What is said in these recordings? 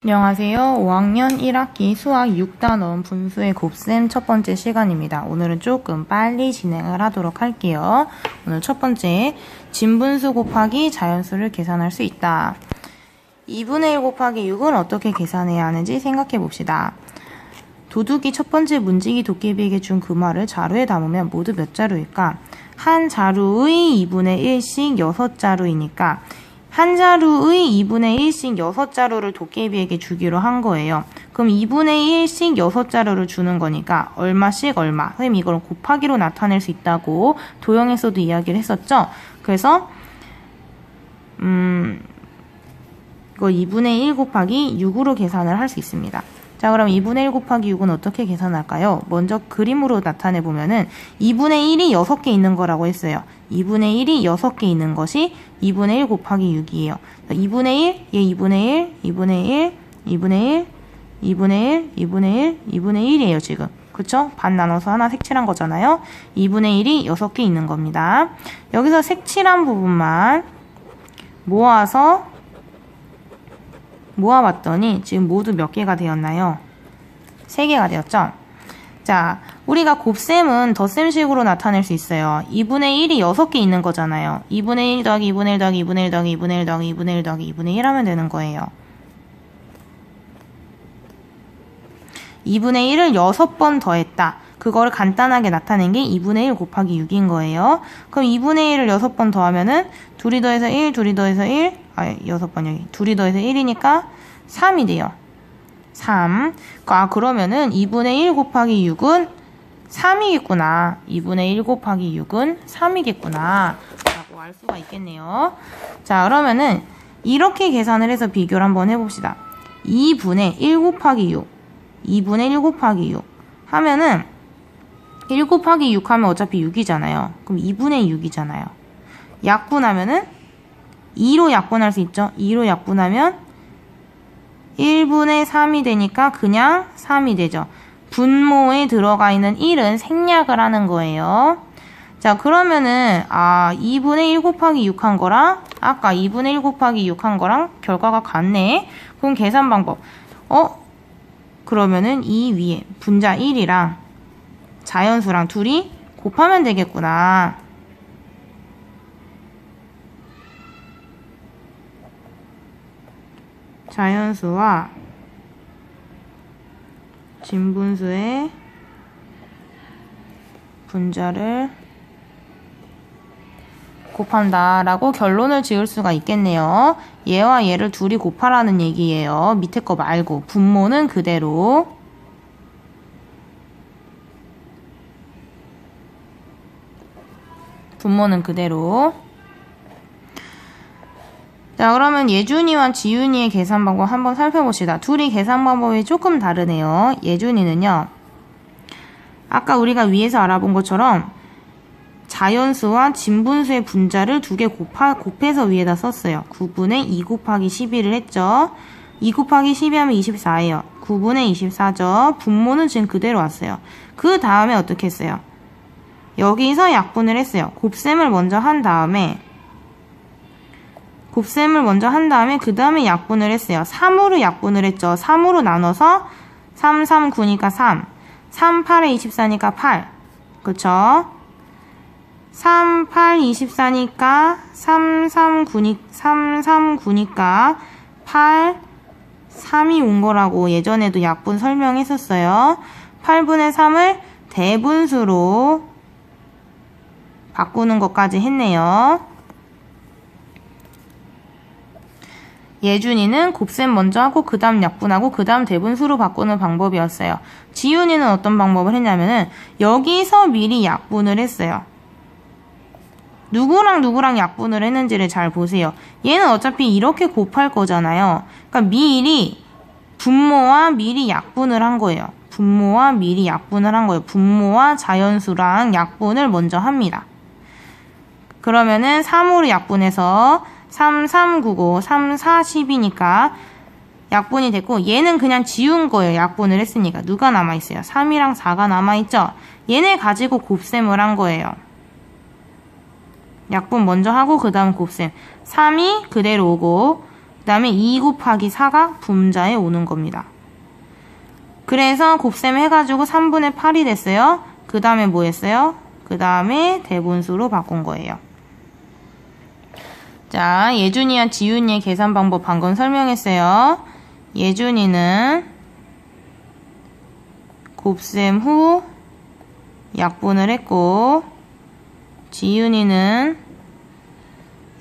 안녕하세요. 5학년 1학기 수학 6단원 분수의 곱셈 첫 번째 시간입니다. 오늘은 조금 빨리 진행을 하도록 할게요. 오늘 첫 번째, 진분수 곱하기 자연수를 계산할 수 있다. 2분의 1 곱하기 6은 어떻게 계산해야 하는지 생각해 봅시다. 도둑이 첫 번째 문지기 도깨비에게 준 그 말을 자루에 담으면 모두 몇 자루일까? 한 자루의 2분의 1씩 6자루이니까 한 자루의 2분의 1씩 6자루를 도깨비에게 주기로 한 거예요. 그럼 2분의 1씩 6자루를 주는 거니까 얼마씩 얼마. 선생님 이걸 곱하기로 나타낼 수 있다고 도형에서도 이야기를 했었죠. 그래서 이거 2분의 1 곱하기 6으로 계산을 할 수 있습니다. 자, 그럼 2분의 1 곱하기 6은 어떻게 계산할까요? 먼저 그림으로 나타내 보면은 2분의 1이 6개 있는 거라고 했어요. 2분의 1이 6개 있는 것이 2분의 1 곱하기 6이에요. 2분의 1, 얘 2분의 1, 2분의 1, 2분의 1, 2분의 1, 2분의 1, 2분의 1이에요, 지금. 그쵸? 반 나눠서 하나 색칠한 거잖아요. 2분의 1이 6개 있는 겁니다. 여기서 색칠한 부분만 모아봤더니 지금 모두 몇 개가 되었나요? 3개가 되었죠? 자, 우리가 곱셈은 덧셈식으로 나타낼 수 있어요. 2분의 1이 6개 있는 거잖아요. 2분의 1 더하기 2분의 1 더하기 2분의 1 더하기 2분의 1 더하기 2분의 1 더하기 2분의 1 하면 되는 거예요. 2분의 1을 6번 더했다. 그걸 간단하게 나타낸 게 2분의 1 곱하기 6인 거예요. 그럼 2분의 1을 6번 더하면은 둘이 더해서 1, 둘이 더해서 1, 6번 여기. 둘이 더해서 1이니까 3이 돼요. 3. 그러면은 2분의 1 곱하기 6은 3이겠구나. 2분의 1 곱하기 6은 3이겠구나. 라고 알 수가 있겠네요. 자, 그러면은 이렇게 계산을 해서 비교를 한번 해봅시다. 2분의 1 곱하기 6. 2분의 1 곱하기 6. 하면은 1 곱하기 6 하면 어차피 6이잖아요. 그럼 2분의 6이잖아요. 약분하면은 2로 약분할 수 있죠. 2로 약분하면 1분의 3이 되니까 그냥 3이 되죠. 분모에 들어가 있는 1은 생략을 하는 거예요. 자, 그러면은 2분의 1 곱하기 6 한 거랑 아까 2분의 1 곱하기 6 한 거랑 결과가 같네. 그럼 계산 방법. 그러면은 이 위에 분자 1이랑 자연수랑 둘이 곱하면 되겠구나. 자연수와 진분수의 분자를 곱한다 라고 결론을 지을 수가 있겠네요. 얘와 얘를 둘이 곱하라는 얘기예요. 밑에 거 말고 분모는 그대로. 분모는 그대로. 자, 그러면 예준이와 지윤이의 계산 방법 한번 살펴봅시다. 둘이 계산 방법이 조금 다르네요. 예준이는요, 아까 우리가 위에서 알아본 것처럼 자연수와 진분수의 분자를 2개 곱해서 위에다 썼어요. 9분의 2 곱하기 11을 했죠. 2 곱하기 12 하면 24예요. 9분의 24죠. 분모는 지금 그대로 왔어요. 그 다음에 어떻게 했어요? 여기서 약분을 했어요. 곱셈을 먼저 한 다음에 그 다음에 약분을 했어요. 3으로 약분을 했죠. 3으로 나눠서 3, 3, 9니까 3. 3, 8에 24니까 8. 그쵸? 3, 8, 24니까 3, 3, 9니까 8, 3이 온 거라고 예전에도 약분 설명했었어요. 8분의 3을 대분수로 바꾸는 것까지 했네요. 예준이는 곱셈 먼저 하고 그 다음 약분하고 그 다음 대분수로 바꾸는 방법이었어요. 지윤이는 어떤 방법을 했냐면은 여기서 미리 약분을 했어요. 누구랑 약분을 했는지를 잘 보세요. 얘는 어차피 이렇게 곱할 거잖아요. 그러니까 미리 분모와 미리 약분을 한 거예요. 분모와 자연수랑 약분을 먼저 합니다. 그러면은 3으로 약분해서 3, 3, 9, 5, 3, 4, 10이니까 약분이 됐고, 얘는 그냥 지운 거예요. 약분을 했으니까. 누가 남아있어요? 3이랑 4가 남아있죠? 얘네 가지고 곱셈을 한 거예요. 약분 먼저 하고 그 다음 곱셈. 3이 그대로 오고 그 다음에 2 곱하기 4가 분자에 오는 겁니다. 그래서 곱셈 해가지고 3분의 8이 됐어요. 그 다음에 뭐 했어요? 그 다음에 대분수로 바꾼 거예요. 자, 예준이와 지윤이의 계산 방법 방금 설명했어요. 예준이는 곱셈 후 약분을 했고, 지윤이는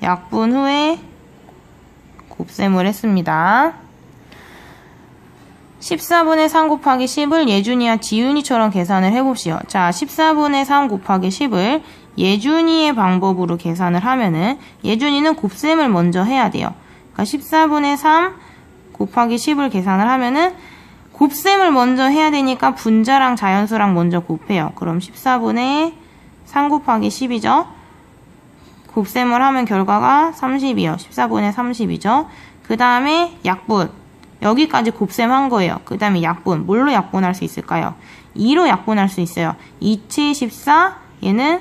약분 후에 곱셈을 했습니다. 14분의 3 곱하기 10을 예준이와 지윤이처럼 계산을 해봅시다. 자, 14분의 3 곱하기 10을 예준이의 방법으로 계산을 하면은 예준이는 곱셈을 먼저 해야 돼요. 그러니까 14분의 3 곱하기 10을 계산을 하면은 곱셈을 먼저 해야 되니까 분자랑 자연수랑 먼저 곱해요. 그럼 14분의 3 곱하기 10이죠. 곱셈을 하면 결과가 30이요. 14분의 30이죠. 그 다음에 약분. 여기까지 곱셈한 거예요. 그 다음에 약분. 뭘로 약분할 수 있을까요? 2로 약분할 수 있어요. 2, 14, 얘는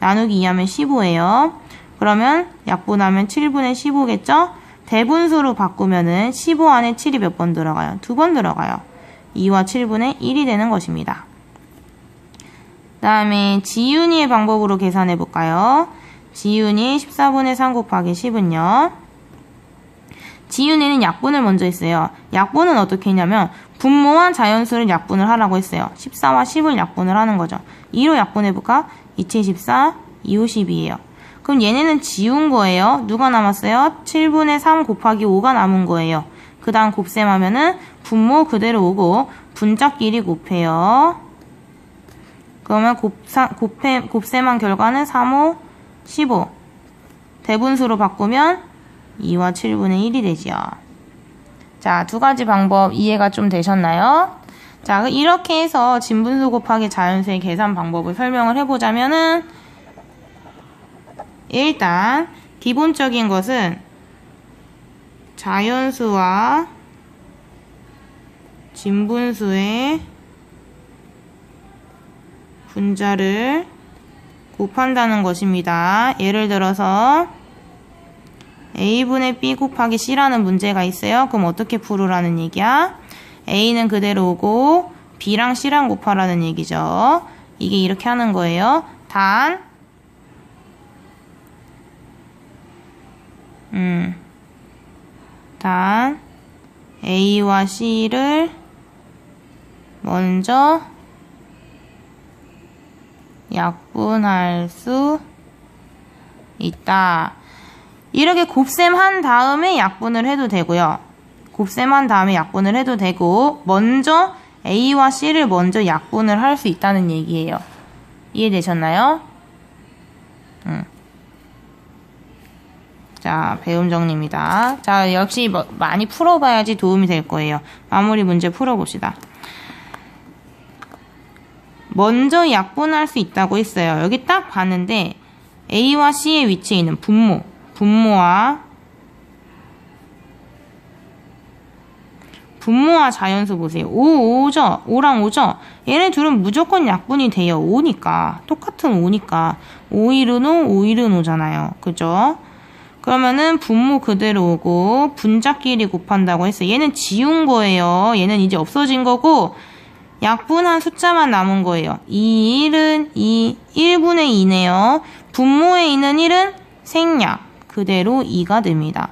나누기 2하면 15예요. 그러면 약분하면 7분의 15겠죠? 대분수로 바꾸면은 15 안에 7이 몇 번 들어가요? 2번 들어가요. 2와 7분의 1이 되는 것입니다. 그 다음에 지윤이의 방법으로 계산해 볼까요? 지윤이 14분의 3 곱하기 10은요. 지윤이는 약분을 먼저 했어요. 약분은 어떻게 했냐면 분모와 자연수를 약분을 하라고 했어요. 14와 10을 약분을 하는 거죠. 2로 약분해볼까? 2, 14, 2, 5, 10이에요. 그럼 얘네는 지운 거예요. 누가 남았어요? 7분의 3 곱하기 5가 남은 거예요. 그 다음 곱셈하면은 분모 그대로 오고 분자끼리 곱해요. 그러면 곱셈한 결과는 3, 5, 15. 대분수로 바꾸면 2와 7분의 1이 되지요. 자, 두 가지 방법 이해가 좀 되셨나요? 자, 이렇게 해서 진분수 곱하기 자연수의 계산 방법을 설명을 해보자면은 일단 기본적인 것은 자연수와 진분수의 분자를 곱한다는 것입니다. 예를 들어서 A분의 B 곱하기 C라는 문제가 있어요. 그럼 어떻게 풀으라는 얘기야? A는 그대로 오고 B랑 C랑 곱하라는 얘기죠. 이게 이렇게 하는 거예요. 단 A와 C를 먼저 약분할 수 있다. 이렇게 곱셈한 다음에 약분을 해도 되고요. 곱셈한 다음에 약분을 해도 되고 먼저 A와 C를 먼저 약분을 할 수 있다는 얘기예요. 이해되셨나요? 자, 배움 정리입니다. 자, 역시 많이 풀어봐야지 도움이 될 거예요. 마무리 문제 풀어봅시다. 먼저 약분할 수 있다고 했어요. 여기 딱 봤는데 A와 C의 위치에 있는 분모와 자연수 보세요. 5죠? 5랑 5죠? 얘네 둘은 무조건 약분이 돼요. 5니까. 똑같은 5니까. 5일은 5, 5일은 5잖아요. 그죠? 그러면은 분모 그대로 오고 분자끼리 곱한다고 했어요. 얘는 지운 거예요. 얘는 이제 없어진 거고 약분한 숫자만 남은 거예요. 1은 1분의 2네요. 분모에 있는 1은 생략. 그대로 2가 됩니다.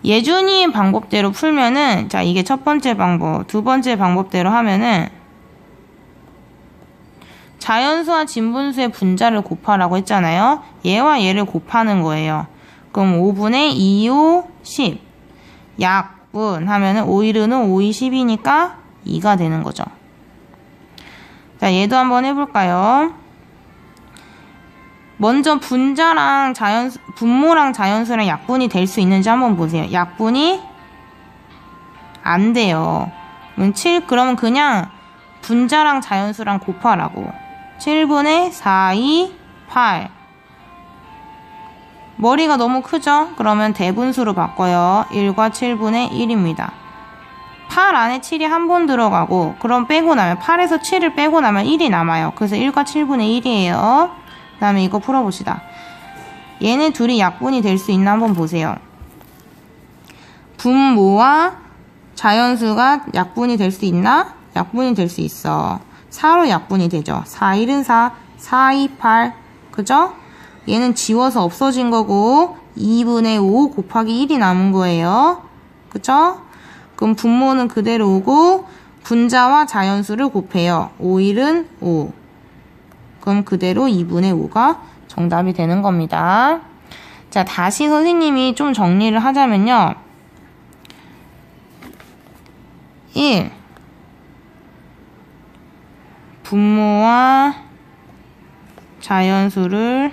예준이의 방법대로 풀면은, 자, 이게 첫 번째 방법. 두 번째 방법대로 하면은, 자연수와 진분수의 분자를 곱하라고 했잖아요. 얘와 얘를 곱하는 거예요. 그럼 5분의 2, 5, 10. 약분 하면은 5일은 5, 2, 10이니까 2가 되는 거죠. 자, 얘도 한번 해볼까요? 먼저 분모랑 자연수랑 약분이 될 수 있는지 한번 보세요. 약분이 안 돼요. 그러면 그냥 분자랑 자연수랑 곱하라고. 7분의 4, 2, 8. 머리가 너무 크죠? 그러면 대분수로 바꿔요. 1과 7분의 1입니다. 8 안에 7이 한 번 들어가고, 그럼 빼고 나면 8에서 7을 빼고 나면 1이 남아요. 그래서 1과 7분의 1이에요. 그 다음에 이거 풀어봅시다. 얘네 둘이 약분이 될 수 있나 한번 보세요. 분모와 자연수가 약분이 될 수 있나? 약분이 될 수 있어. 4로 약분이 되죠. 4, 1은 4, 4, 2, 8. 그죠? 얘는 지워서 없어진 거고 2분의 5 곱하기 1이 남은 거예요. 그죠? 그럼 분모는 그대로 오고 분자와 자연수를 곱해요. 5, 1은 5. 그럼 그대로 2분의 5가 정답이 되는 겁니다. 자, 다시 선생님이 좀 정리를 하자면요. 1. 분모와 자연수를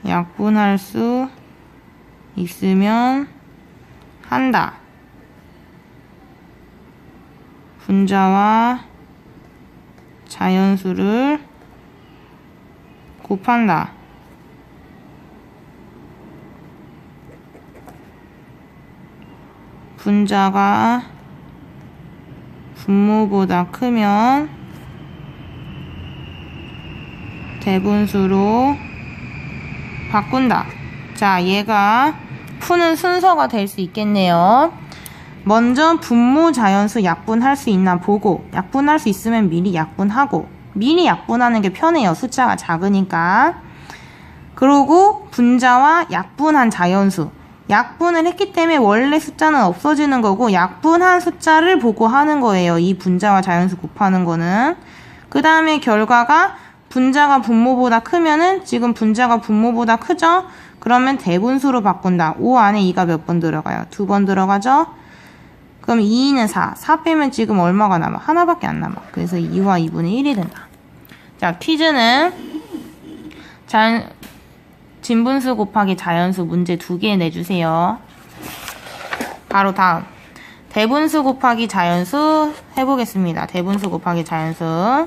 약분할 수 있으면 한다. 분자와 자연수를 곱한다. 분자가 분모보다 크면 대분수로 바꾼다. 자, 얘가 푸는 순서가 될 수 있겠네요. 먼저 분모 자연수 약분할 수 있나 보고, 약분할 수 있으면 미리 약분하고, 미리 약분하는 게 편해요. 숫자가 작으니까. 그리고 분자와 약분한 자연수, 약분을 했기 때문에 원래 숫자는 없어지는 거고 약분한 숫자를 보고 하는 거예요. 이 분자와 자연수 곱하는 거는. 그 다음에 결과가 분자가 분모보다 크면은 지금 분자가 분모보다 크죠? 그러면 대분수로 바꾼다. 5 안에 2가 몇 번 들어가요? 2번 들어가죠? 그럼 2는 4. 4 빼면 지금 얼마가 남아? 하나밖에 안 남아. 그래서 2와 2분의 1이 된다. 자, 퀴즈는 진분수 곱하기 자연수 문제 2개 내주세요. 바로 다음. 대분수 곱하기 자연수 해보겠습니다. 대분수 곱하기 자연수.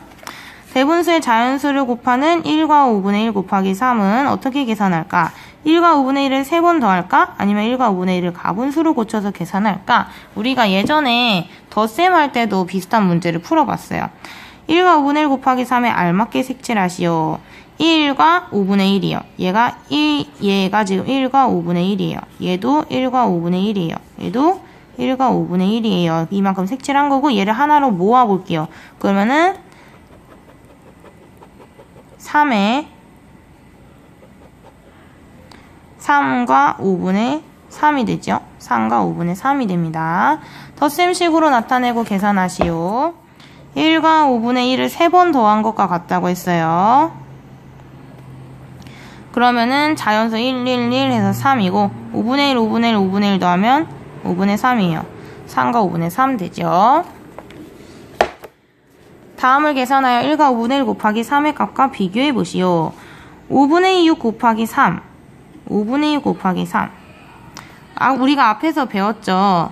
대분수의 자연수를 곱하는 1과 5분의 1 곱하기 3은 어떻게 계산할까? 1과 5분의 1을 3번 더할까? 아니면 1과 5분의 1을 가분수로 고쳐서 계산할까? 우리가 예전에 덧셈 할 때도 비슷한 문제를 풀어봤어요. 1과 5분의 1 곱하기 3에 알맞게 색칠하시오. 1과 5분의 1이요. 얘가 지금 1과 5분의 1이에요. 얘도 1과 5분의 1이에요. 얘도 1과 5분의 1이에요. 이만큼 색칠한 거고 얘를 하나로 모아볼게요. 그러면은 3에 3과 5분의 3이 되죠. 3과 5분의 3이 됩니다. 덧셈식으로 나타내고 계산하시오. 1과 5분의 1을 3번 더한 것과 같다고 했어요. 그러면은 자연수 1, 1, 1 해서 3이고 5분의 1, 5분의 1, 5분의 1 더하면 5분의 3이에요. 3과 5분의 3 되죠. 다음을 계산하여 1과 5분의 1 곱하기 3의 값과 비교해 보시오. 5분의 6 곱하기 3. 5분의 6 곱하기 3. 우리가 앞에서 배웠죠.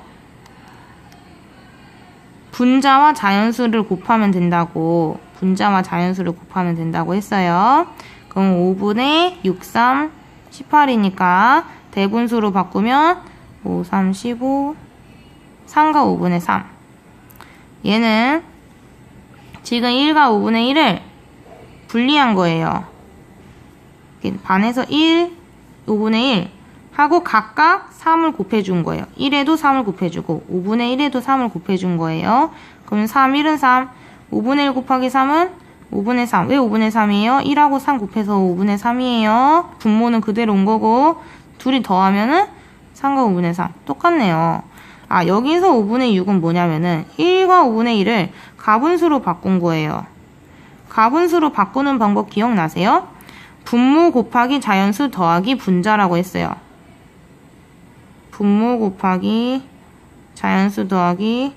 분자와 자연수를 곱하면 된다고. 분자와 자연수를 곱하면 된다고 했어요. 그럼 5분의 6, 3, 18이니까 대분수로 바꾸면 5, 3, 15, 3과 5분의 3. 얘는 지금 1과 5분의 1을 분리한 거예요. 반에서 1, 5분의 1 하고 각각 3을 곱해준 거예요. 1에도 3을 곱해주고 5분의 1에도 3을 곱해준 거예요. 그럼 3, 1은 3, 5분의 1 곱하기 3은 5분의 3. 왜 5분의 3이에요? 1하고 3 곱해서 5분의 3이에요. 분모는 그대로 온 거고 둘이 더하면은 3과 5분의 3. 똑같네요. 여기서 5분의 6은 뭐냐면은 1과 5분의 1을 가분수로 바꾼 거예요. 가분수로 바꾸는 방법 기억나세요? 분모 곱하기 자연수 더하기 분자라고 했어요. 분모 곱하기 자연수 더하기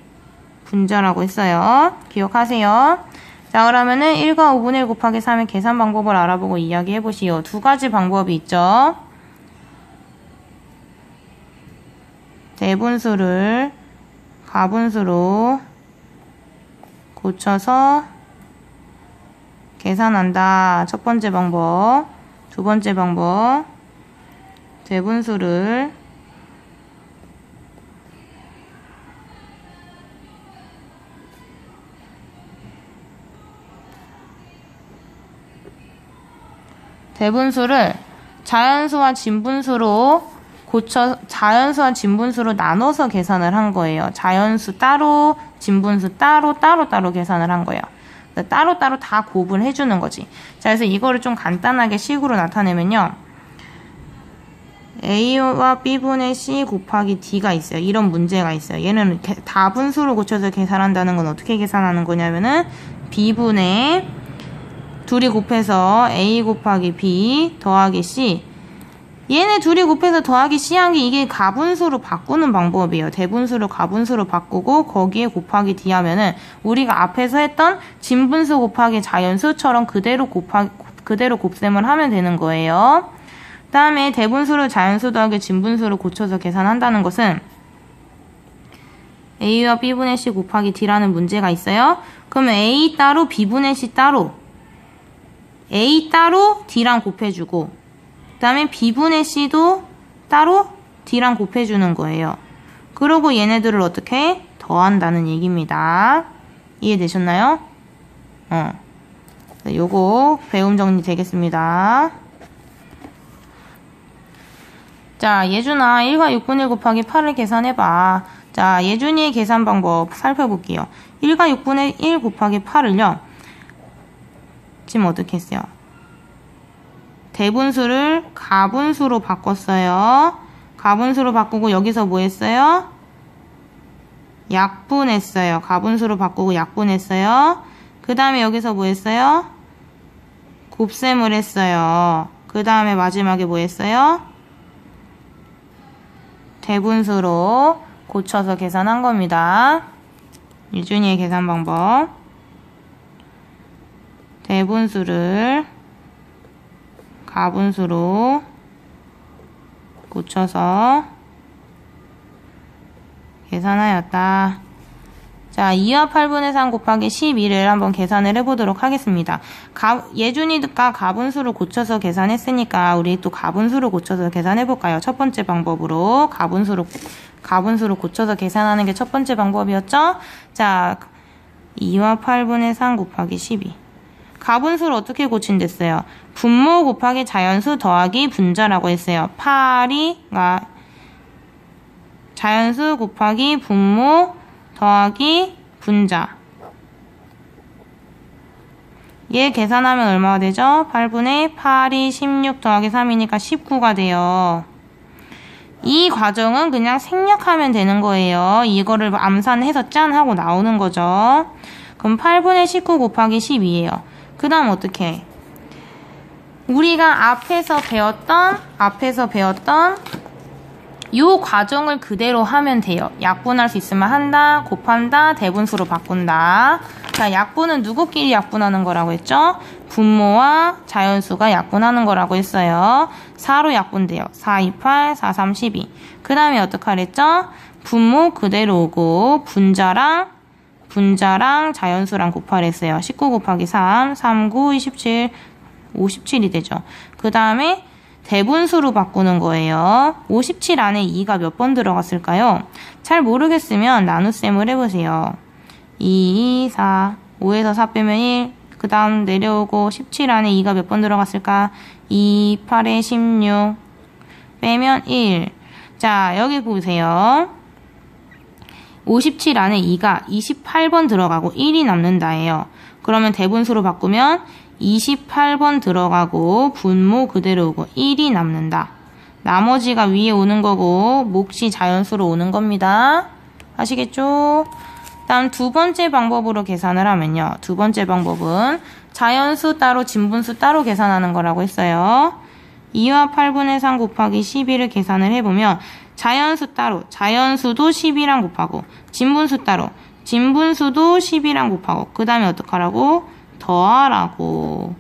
분자라고 했어요. 기억하세요. 자, 그러면은 1과 5분의 1 곱하기 3의 계산 방법을 알아보고 이야기해 보시오. 두 가지 방법이 있죠. 대분수를 가분수로 고쳐서 계산한다. 첫 번째 방법. 두 번째 방법. 대분수를 자연수와 진분수로 자연수와 진분수로 나눠서 계산을 한 거예요. 자연수 따로, 진분수 따로 계산을 한 거예요. 따로따로 다 곱을 해주는 거지. 자, 그래서 이거를 좀 간단하게 식으로 나타내면요. A와 B분의 C 곱하기 D가 있어요. 이런 문제가 있어요. 얘는 다분수로 고쳐서 계산한다는 건 어떻게 계산하는 거냐면은 B분의 둘이 곱해서 A 곱하기 B 더하기 C, 얘네 둘이 곱해서 더하기 C 한 게 이게 가분수로 바꾸는 방법이에요. 대분수를 가분수로 바꾸고 거기에 곱하기 D 하면은 우리가 앞에서 했던 진분수 곱하기 자연수처럼 그대로 곱셈을 하면 되는 거예요. 그 다음에 대분수를 자연수 더하기 진분수로 고쳐서 계산한다는 것은 A와 B분의 C 곱하기 D라는 문제가 있어요. 그러면 A 따로 B분의 C 따로, A 따로 D랑 곱해주고 그 다음에 B분의 C도 따로 D랑 곱해주는 거예요. 그러고 얘네들을 어떻게 더한다는 얘기입니다. 이해되셨나요? 요거 배움 정리 되겠습니다. 자, 예준아 1과 6분의 1 곱하기 8을 계산해봐. 자, 예준이의 계산 방법 살펴볼게요. 1과 6분의 1 곱하기 8을요. 지금 어떻게 했어요? 대분수를 가분수로 바꿨어요. 가분수로 바꾸고 여기서 뭐 했어요? 약분했어요. 가분수로 바꾸고 약분했어요. 그 다음에 여기서 뭐 했어요? 곱셈을 했어요. 그 다음에 마지막에 뭐 했어요? 대분수로 고쳐서 계산한 겁니다. 유준이의 계산 방법. 대분수를 가분수로 고쳐서 계산하였다. 자, 2와 8분의 3 곱하기 12를 한번 계산을 해보도록 하겠습니다. 예준이가 가분수로 고쳐서 계산했으니까 우리 또 가분수로 고쳐서 계산해볼까요? 첫 번째 방법으로 가분수로 고쳐서 계산하는 게 첫 번째 방법이었죠? 자, 2와 8분의 3 곱하기 12. 가분수를 어떻게 고친댔어요? 분모 곱하기 자연수 더하기 분자라고 했어요. 8이 자연수 곱하기 분모 더하기 분자. 얘 계산하면 얼마가 되죠? 8분의 8이 16 더하기 3이니까 19가 돼요. 이 과정은 그냥 생략하면 되는 거예요. 이거를 암산해서 짠 하고 나오는 거죠. 그럼 8분의 19 곱하기 10이에요. 그 다음 어떻게 해? 우리가 앞에서 배웠던 요 과정을 그대로 하면 돼요. 약분할 수 있으면 한다, 곱한다, 대분수로 바꾼다. 자, 약분은 누구끼리 약분하는 거라고 했죠? 분모와 자연수가 약분하는 거라고 했어요. 4로 약분돼요. 4, 2, 8, 4, 3, 12. 그 다음에 어떡하랬죠? 분모 그대로 오고 분자랑 자연수랑 곱하랬어요. 19 곱하기 3, 3, 9, 27, 57이 되죠. 그 다음에 대분수로 바꾸는 거예요. 57 안에 2가 몇 번 들어갔을까요? 잘 모르겠으면 나눗셈을 해보세요. 2, 4, 5에서 4 빼면 1, 그 다음 내려오고 17 안에 2가 몇 번 들어갔을까? 2, 8에 16, 빼면 1. 자, 여기 보세요. 57 안에 2가 28번 들어가고 1이 남는다예요. 그러면 대분수로 바꾸면 28번 들어가고 분모 그대로 오고 1이 남는다. 나머지가 위에 오는 거고 몫이 자연수로 오는 겁니다. 아시겠죠? 다음 두 번째 방법으로 계산을 하면요. 두 번째 방법은 자연수 따로 진분수 따로 계산하는 거라고 했어요. 2와 8분의 3 곱하기 12를 계산을 해보면 자연수 따로 자연수도 12랑 곱하고 진분수 따로 진분수도 12랑 곱하고 그 다음에 어떡하라고? 더하라고.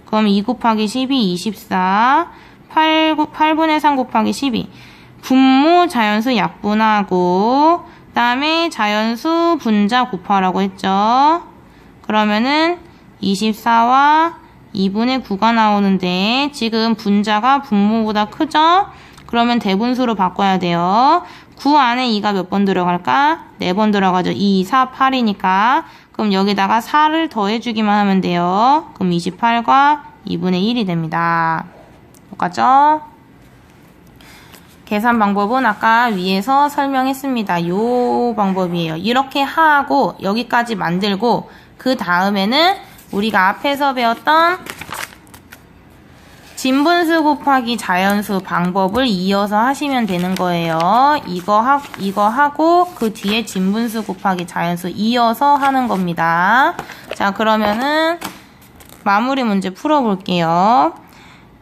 그럼 2 곱하기 12, 24. 8분의 3 곱하기 12. 분모 자연수 약분하고 그 다음에 자연수 분자 곱하라고 했죠. 그러면은 24와 2분의 9가 나오는데 지금 분자가 분모보다 크죠? 그러면 대분수로 바꿔야 돼요. 9 안에 2가 몇 번 들어갈까? 4번 들어가죠. 2, 4, 8이니까. 그럼 여기다가 4를 더해주기만 하면 돼요. 그럼 28과 2분의 1이 됩니다. 똑같죠? 계산 방법은 아까 위에서 설명했습니다. 요 방법이에요. 이렇게 하고 여기까지 만들고 그 다음에는 우리가 앞에서 배웠던 진분수 곱하기 자연수 방법을 이어서 하시면 되는 거예요. 이거 하고 그 뒤에 진분수 곱하기 자연수 이어서 하는 겁니다. 자, 그러면은 마무리 문제 풀어볼게요.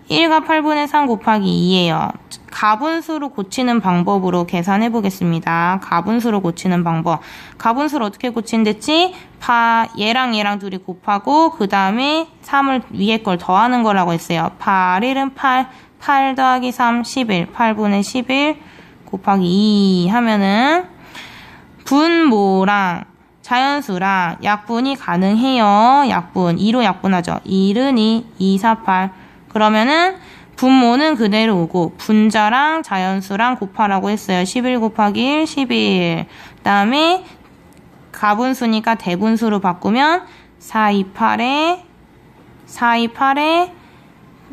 1과 8분의 3 곱하기 2예요. 가분수로 고치는 방법으로 계산해 보겠습니다. 가분수로 고치는 방법. 가분수를 어떻게 고친댔지? 얘랑 둘이 곱하고 그 다음에 3을 위에 걸 더하는 거라고 했어요. 8, 1은 8 더하기 3, 11. 8분의 11 곱하기 2 하면은 분모랑 자연수랑 약분이 가능해요. 약분. 2로 약분하죠. 1은 2, 4, 8. 그러면은 분모는 그대로 오고 분자랑 자연수랑 곱하라고 했어요. 11 곱하기 1, 11. 그 다음에 가분수니까 대분수로 바꾸면 4, 2, 8에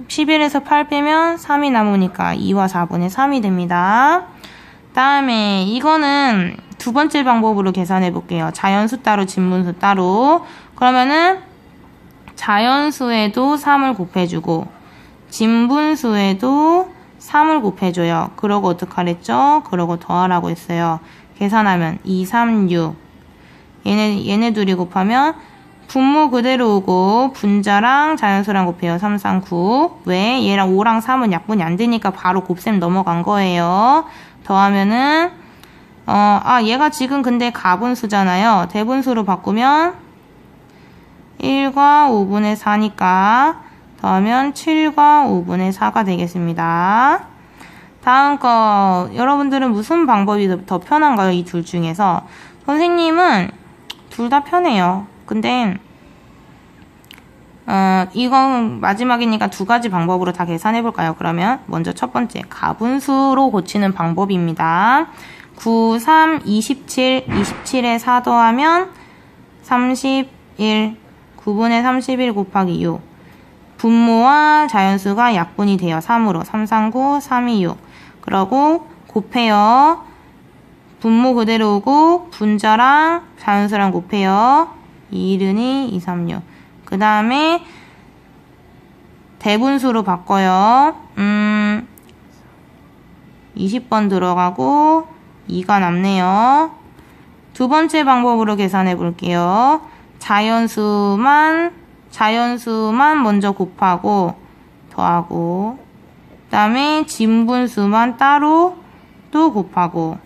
11에서 8 빼면 3이 남으니까 2와 4분의 3이 됩니다. 다음에 이거는 두 번째 방법으로 계산해 볼게요. 자연수 따로 진분수 따로. 그러면은 자연수에도 3을 곱해주고 진분수에도 3을 곱해줘요. 그러고 어떡하랬죠? 그러고 더하라고 했어요. 계산하면 2, 3, 6. 얘네 둘이 곱하면 분모 그대로 오고 분자랑 자연수랑 곱해요. 3, 3, 9. 왜? 얘랑 5랑 3은 약분이 안 되니까 바로 곱셈 넘어간 거예요. 더하면은 얘가 지금 근데 가분수잖아요. 대분수로 바꾸면 1과 5분의 4니까 더하면 7과 5분의 4가 되겠습니다. 다음 거 여러분들은 무슨 방법이 더 편한가요? 이 둘 중에서. 선생님은 둘 다 편해요. 근데 이건 마지막이니까 두 가지 방법으로 다 계산해 볼까요? 그러면 먼저 첫 번째 가분수로 고치는 방법입니다. 9, 3, 27, 27에 4 더하면 31, 9분의 31 곱하기 6. 분모와 자연수가 약분이 돼요. 3으로. 3, 3, 9, 3, 2, 6. 그러고 곱해요. 분모 그대로 오고 분자랑 자연수랑 곱해요. 2, 1은 2, 2, 3, 6. 그 다음에 대분수로 바꿔요. 20번 들어가고 2가 남네요. 두 번째 방법으로 계산해 볼게요. 자연수만 먼저 곱하고 더하고 그 다음에 진분수만 따로 또 곱하고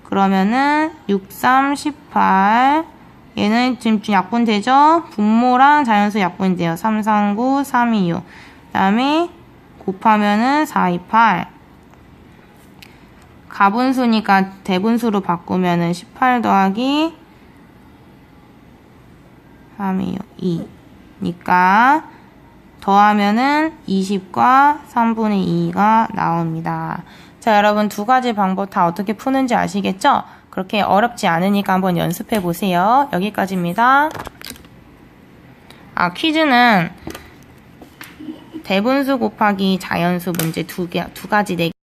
그러면은 6, 3, 18 얘는 지금 약분되죠? 분모랑 자연수 약분이 돼요. 3, 3, 9, 3, 2, 6 그 다음에 곱하면은 4, 2, 8 가분수니까 대분수로 바꾸면은 18 더하기 3, 2, 6, 2 니까 더하면은 20과 3분의 2가 나옵니다. 자, 여러분 두 가지 방법 다 어떻게 푸는지 아시겠죠? 그렇게 어렵지 않으니까 한번 연습해 보세요. 여기까지입니다. 퀴즈는 대분수 곱하기 자연수 문제 두 가지 내기